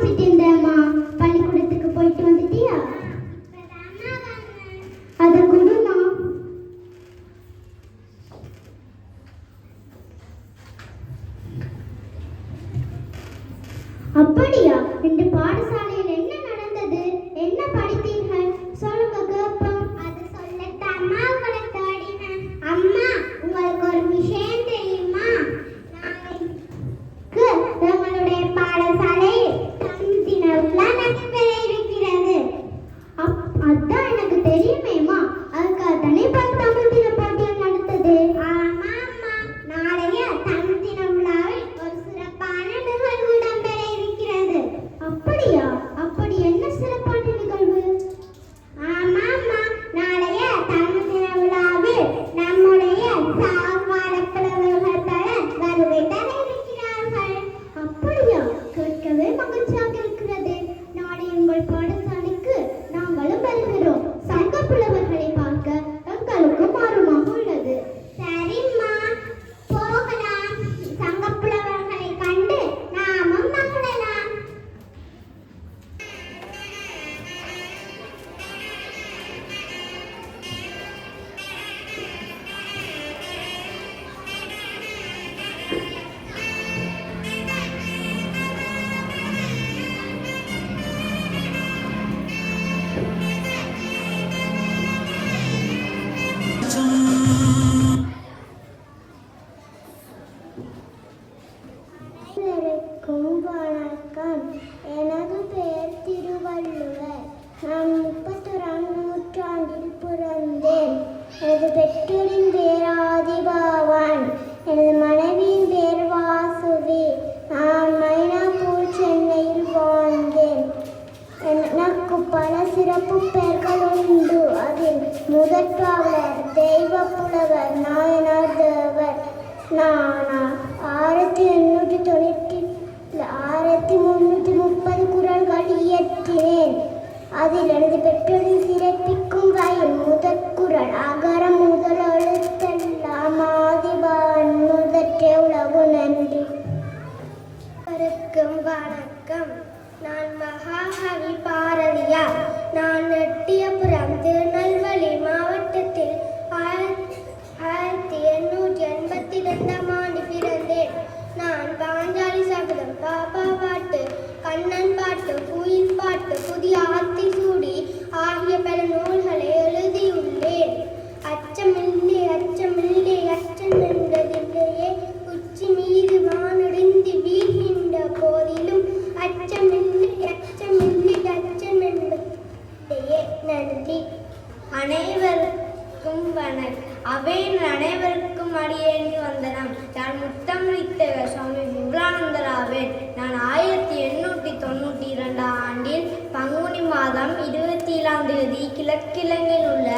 படிச்சுட்டு இருந்தேம்மா. பள்ளிக்கூடத்துக்கு போயிட்டு வந்துட்டியா? அதை கொடுமா. அப்படியா? இந்த பாடசாலையில் என்ன நடந்தது? என்ன படித்தீர்கள்? சொல்லுங்க கேப்போம். அது சொல்லத்தாம்மா உங்களை தேடினேன். அம்மா, உங்களுக்கு ஒரு விஷயம் தெரியுமா? நாளைக்கு எங்களுடைய பாடசாலையில் தமிழ் தின விழா நடைபெற இருக்கிறது. அதான் எனக்கு தெரியுமேம்மா. அதுக்காக தானே தமிழ் தின போட்டிகள் நடத்தது. ஆமா அம்மா, நாளைய தமிழ் தின விழாவில் ஒரு சிறப்பான நிகழ்வு இடம்பெற இருக்கிறது. அப்படியா? அப்படி என்ன சிறப்பான நிகழ்வு? ஆமா அம்மா, நாளைய தமிழ் தின விழாவில் நம்முடைய சார்பான புலவர்கள் பலர் வருகை தர இருக்கிறார்கள். அப்படியா? கேட்கவே மகிழ்ச்சியாக இருக்கிறது. நாளை உங்கள் பாடசாலைக்கு நாங்களும் வருகிறோம். சங்க புலவர்களை பார்க்க எங்களுக்கும் ஆர்வமாக உள்ளது. சரிம்மா, போகலாம். சங்க புலவர்களை கண்டு நாமும் மகிழலாம். அனைவருக்கும் வணக்கம். எனது பெயர் திருவள்ளுவர். நான் 31ஆம் நூற்றாண்டில் பிறந்தேன். எனது பெற்றோரின் பெயர் ஆதிபாவன். எனது மனைவியின் பெயர் வாசுவி. நான் மைனாப்பூர் சென்னையில் வாழ்ந்தேன். எனக்கு பல சிறப்பு பெயர்கள் உண்டு. அதில் முதற் பாவலர், தெய்வ புலவர், நாயனார் தேவர். நான் 1330 குறள்கள் இயற்றினேன். அதில் எனது பெற்றோரின் சிறப்பிக்கும் வகையில் முதற் குறள் அகர முதல் எழுத்தெல்லாம் ஆதிபகவன் முதற்றே உலகு. நன்றி. வணக்கம். நான் மகாகவி பாரதியார். நான் எட்டியபுரம் திருநெல்வேலி மாவட்டத்தில் 1882ஆம் ஆண்டு பிறந்தேன். நான் பாஞ்சாலி சபதம், பாப்பா பாட்டு, கண்ணன் பாட்டு, குயில் பாட்டு, புதிய ஆத்திசூடி ஆகிய பல நூல்களை எழுதியுள்ளேன். அச்சமில்லை அச்சமில்லை அச்சம் என்பதில்லையே, உச்சி மீது வானொடிந்து வீழ்கின்ற போதிலும் அச்சமில்லை அச்சமில்லை அச்சம் என்பதில்லையே. நன்றி. அனைவருக்கும் வணக்கம். அனைவருக்கும் அடியேன் வந்தனம். நான் முத்தமிழித்தவர் சுவாமி விபுலானந்தராவேன். நான் 1892ஆம் ஆண்டில் பங்குனி மாதம் 27ஆம் தேதி கிழக்கிழங்கில் உள்ள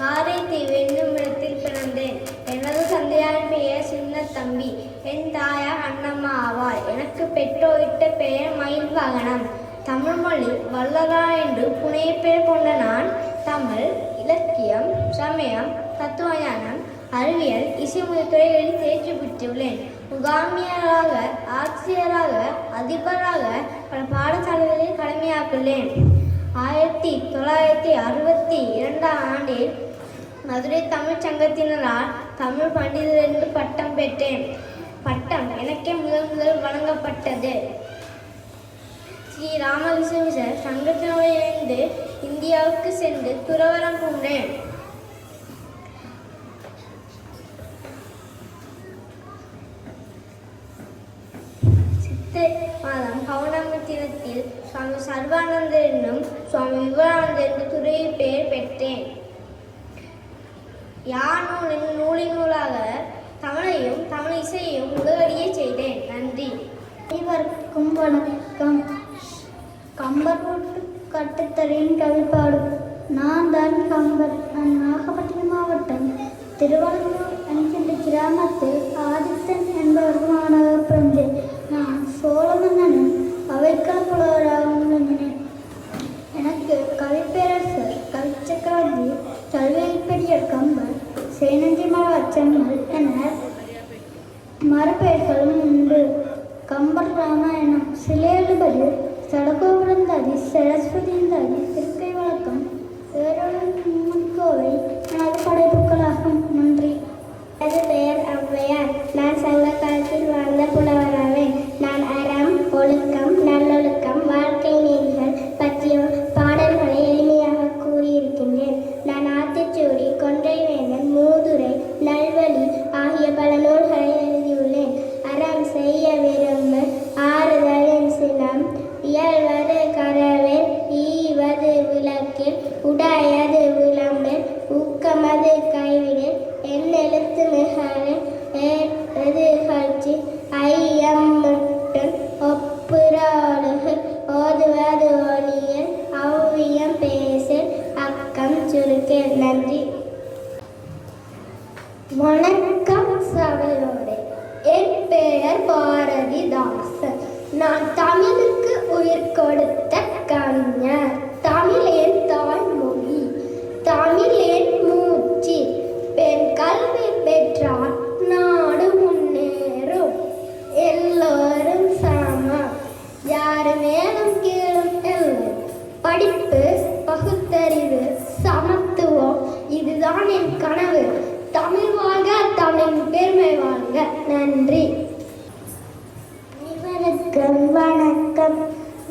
காரைதீவு என்னும் இடத்தில் பிறந்தேன். எனது தந்தையாரின் பெயர் சின்னத்தம்பி, என் தாயார் அண்ணம்மா ஆவார். எனக்கு பெற்றோரிட்ட பெயர் மயில்வாகனம். தமிழ்மொழி வல்லரா என்று புனைய பெயர் கொண்ட நான் தமிழ், இலக்கியம், சமயம், தத்துவஞானம், அறிவியல், இசை முதல் துறைகளில் தேர்ச்சி பெற்றுள்ளேன். முகாமியராக, ஆசிரியராக, அதிபராக பல பாடசாலைகளில் கடமையாற்றுள்ளேன். 1962ஆம் ஆண்டில் மதுரை தமிழ் சங்கத்தினரால் தமிழ் பண்டிதர் என்று பட்டம் பெற்றேன். பட்டம் எனக்கே முதல் வழங்கப்பட்டது. ஸ்ரீ ராமகிருஷ்ண மிஷன் சங்கத்தினோடு இணைந்து இந்தியாவுக்கு சென்று துறவறம் பூண்டேன். சித்திரை மாதம் பௌர்ணமி தினத்தில் சுவாமி சர்வானந்தர் என்னும் சுவாமி விவேகானந்தர் என்று துறையை பெயர் பெற்றேன். யானூலின் நூலாக தமிழையும் தமிழ் இசையையும் முதலடியே செய்தேன். நன்றி. அனைவருக்கும் வணக்கம். கம்பர் கட்டுத்தரையின் கவிப்பாடு. நான் தான் கம்பர். நான் நாகப்பட்டினம் மாவட்டம் திருவள்ளூர் என்கின்ற கிராமத்தில் ஆதித்தன் என்பவர் மாணவ பிறந்தேன். நான் சோழ மன்னனும் அவைக்கள புலவராக விளங்கினேன். எனக்கு கவிப்பேரரசர், கவிச்சக்கரவர்த்தி, கல்வியில் பெரிய கம்பர், சேனஞ்சி மரவச்செம்மல் என மறுபெயர்களும் உண்டு. கம்பர் ராமாயணம் சிலையெழுபது சடகோபுரந்தாதி சரஸ்வதிந்தாதி திருக்கை வழக்கம் கோவை எனது படைப்புகளாகும். நன்றி. எனது பெயர் ஔவையார். நான் சங்க காலத்தில் வாழ்ந்த புலவராவேன். நான் அறம், ஒழுக்கம், நல்லொழுக்கம், வாழ்க்கை நெறிகள் பற்றிய பாடல்களை எளிமையாக கூறியிருக்கின்றேன். நான் ஆத்திச்சூடி, கொன்றை வேந்தன், மூதுரை, நல்வழி ஆகிய பல நூல்களை எழுதியுள்ளேன். அறம் செய்ய விரும்பு ஆறுதலின் சினம், இயல்வது கரவேல், ஈவது விளக்கில், உடையது விளம்பில், ஊக்கமது கைவிடில், எழுத்து மிகாரில், எதிர்கட்சி ஐயம் முட்டும், ஒப்புராளுகள், ஓதுவது ஒளியல், அவ்வியம் பேசல், அக்கம் சுருக்கல். நன்றி. வணக்கம் சபையோரே. என் பெயர் பாரதிதாசன். நான் தமிழுக்கு உயிர் கொடுத்த கவிஞர். தமிழ் என் தாய்மொழி, தமிழ் என் மூச்சு. பெண் கல்வி பெற்றால் நாடு முன்னேறும். எல்லோரும் சமம், யாரு மேலும் கீழும் இல்லை. படிப்பு, பகுத்தறிவு, சமத்துவம், இதுதான் என் கனவு. தமிழ் வாழ்க, தமிழின் பெருமை வாழ்க. நன்றி. வணக்கம்.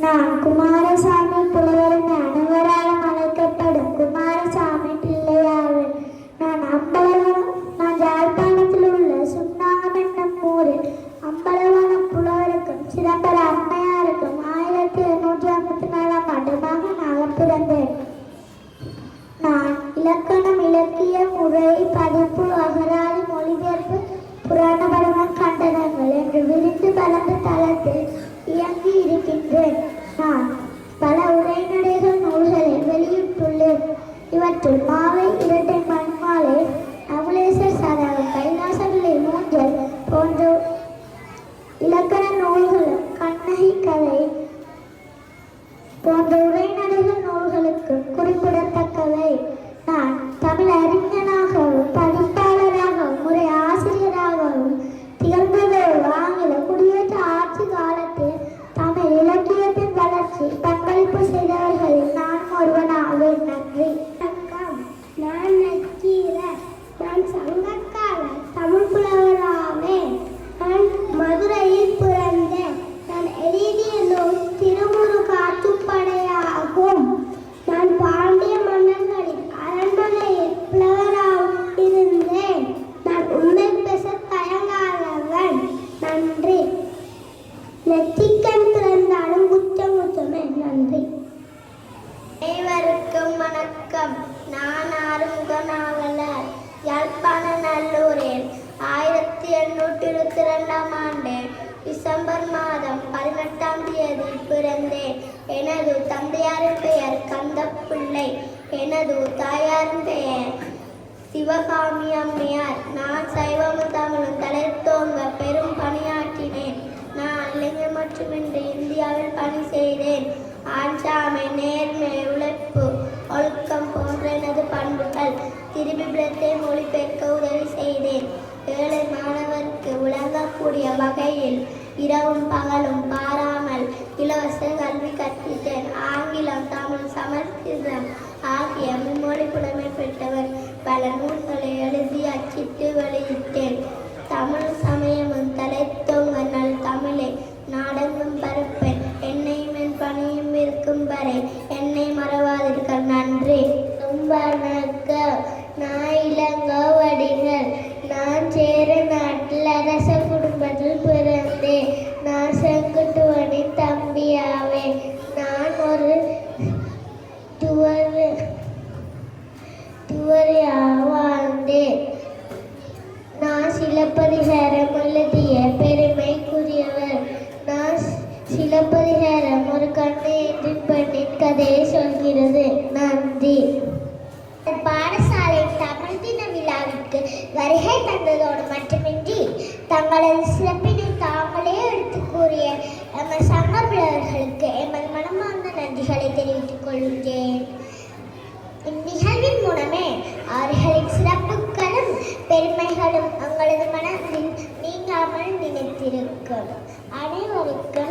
நான் குமாரசாமி புலவர் என அனைவராலும் அழைக்கப்படும் குமாரசாமி பிள்ளையாவேன். நான் யாழ்ப்பாணத்தில் உள்ள சுண்ணாகம் என்னும் ஊரில் அம்பலவனம் புலவருக்கும் சிதம்பர அம்மையாருக்கும் 1854 மகனாக பிறந்தேன். நான் இலக்கணம், இலக்கிய முறை, பதிப்பு, அகராதி, மொழிபெயர்ப்பு, புராண படங்கள், கண்டனங்கள் என்று விரிந்து பலந்த தளத்தில் இயங்கி இருக்கின்றேன். நான் பல உரைநடைகள் நூல்களை வெளியிட்டுள்ளேன். இவற்றில் மாவை, இரட்டை மண்மாலை, நகுலேசர் சதகம், கைலாசவில்லை மூஞ்சல் போன்ற இலக்கண நூல்களும், கண்ணகி கதை போன்ற உரைநடைகள் நூல்களுக்கு குறிப்பிடத்தக்கவை. நான் தமிழ் அறிஞனாகவும் பதிப்பாளராகவும் முறை ஆசிரியராகவும் திகழ்ந்ததோடு ஆங்கில குடியேற்ற ஆட்சி காலத்தில் தமிழ் இலக்கியத்தின் வளர்ச்சி பங்களிப்பு செய்தவர்களில் நான் ஒருவனாவேன். நன்றி. நான் நக்கீரர். நான் சங்ககால தமிழ் புலவராவேன். நான் மதுரையில் பிறந்தேன். நான் எழுதிய நூல் திருமுருகாற்றுப்படையாகும். நான் பாண்டிய மன்னர்களின் அரண்மனையில் புலவராக இருந்தேன். நான் உண்மை பேச தயங்காதவன். நன்றி. நெற்றிக்கண் திறந்தாலும் குச்சம் குச்சமே. நன்றி. அனைவருக்கும் வணக்கம். நான் ஆறுமுக நாவலர். யாழ்ப்பாண நல்லூரில் 1822 ஆண்டு டிசம்பர் மாதம் 18ஆம் தேதி பிறந்தேன். எனது தந்தையாரின் பெயர் கந்தப்பிள்ளை. எனது தாயாரின் பெயர் சிவகாமி அம்மையார். நான் சைவமும் தமிழும் தலைத்தோங்க பெரும் பணியாற்றினேன். நான் இளைஞர் மட்டுமின்றி இந்தியாவில் பணி செய்தேன். ஆட்சாமை, நேர்மை, உழைப்பு, ஒழுக்கம் போன்ற எனது பண்புகள் திருபிபிலத்தை மொழிபெயர்க்க உதவி செய்தேன். ஏழை மாணவருக்கு விளங்கக்கூடிய வகையில் இரவும் பகலும் பாராமல் இலவச கல்வி கற்பித்தேன். ஆங்கிலம், தமிழ், சமஸ்கிருதம் ஆகிய மும்மொழி புலமை பெற்றவர். பல நூல்களை எழுதி அச்சிட்டு வெளியிட்டேன். தமிழ் சமயமும் தலைத்தோங்க நல் தமிழை நாடெங்கும் பரப்பேன். என்னையும் என் பணியும் இருக்கும் வரை என்னை மறவாதிருக்க. நன்றி. வணக்கம். நான் இளங்கோவடிகள். நான் சேர நாட்டில் அரச குடும்பத்தில் பிறந்தேன். நான் செங்குட்டுவனின் தம்பியாவேன். நான் ஒரு துவரையாக வாழ்ந்தேன். நான் சிலப்பதிகாரம் எழுதிய பெருமைக்குரியவர். நான் சிலப்பதிகாரம் ஒரு கண்ணையற்றின் பெண்ணின் கதையை சொல்கிறது. நன்றி. பாடசாலை தமிழ் தின விழாவிற்கு வருகை தந்ததோடு மட்டுமின்றி தங்களது சிறப்பினை தாங்களே எடுத்து கூறிய எமது சங்க புலவர்களுக்கு எமது மனமார்ந்த நன்றிகளை தெரிவித்துக் கொள்கிறேன். இந்நிகழ்வின் மூலமே அவர்களின் சிறப்புகளும் பெருமைகளும் எங்களது மனதில் நீங்காமல் நினைத்திருக்கும். அனைவருக்கும்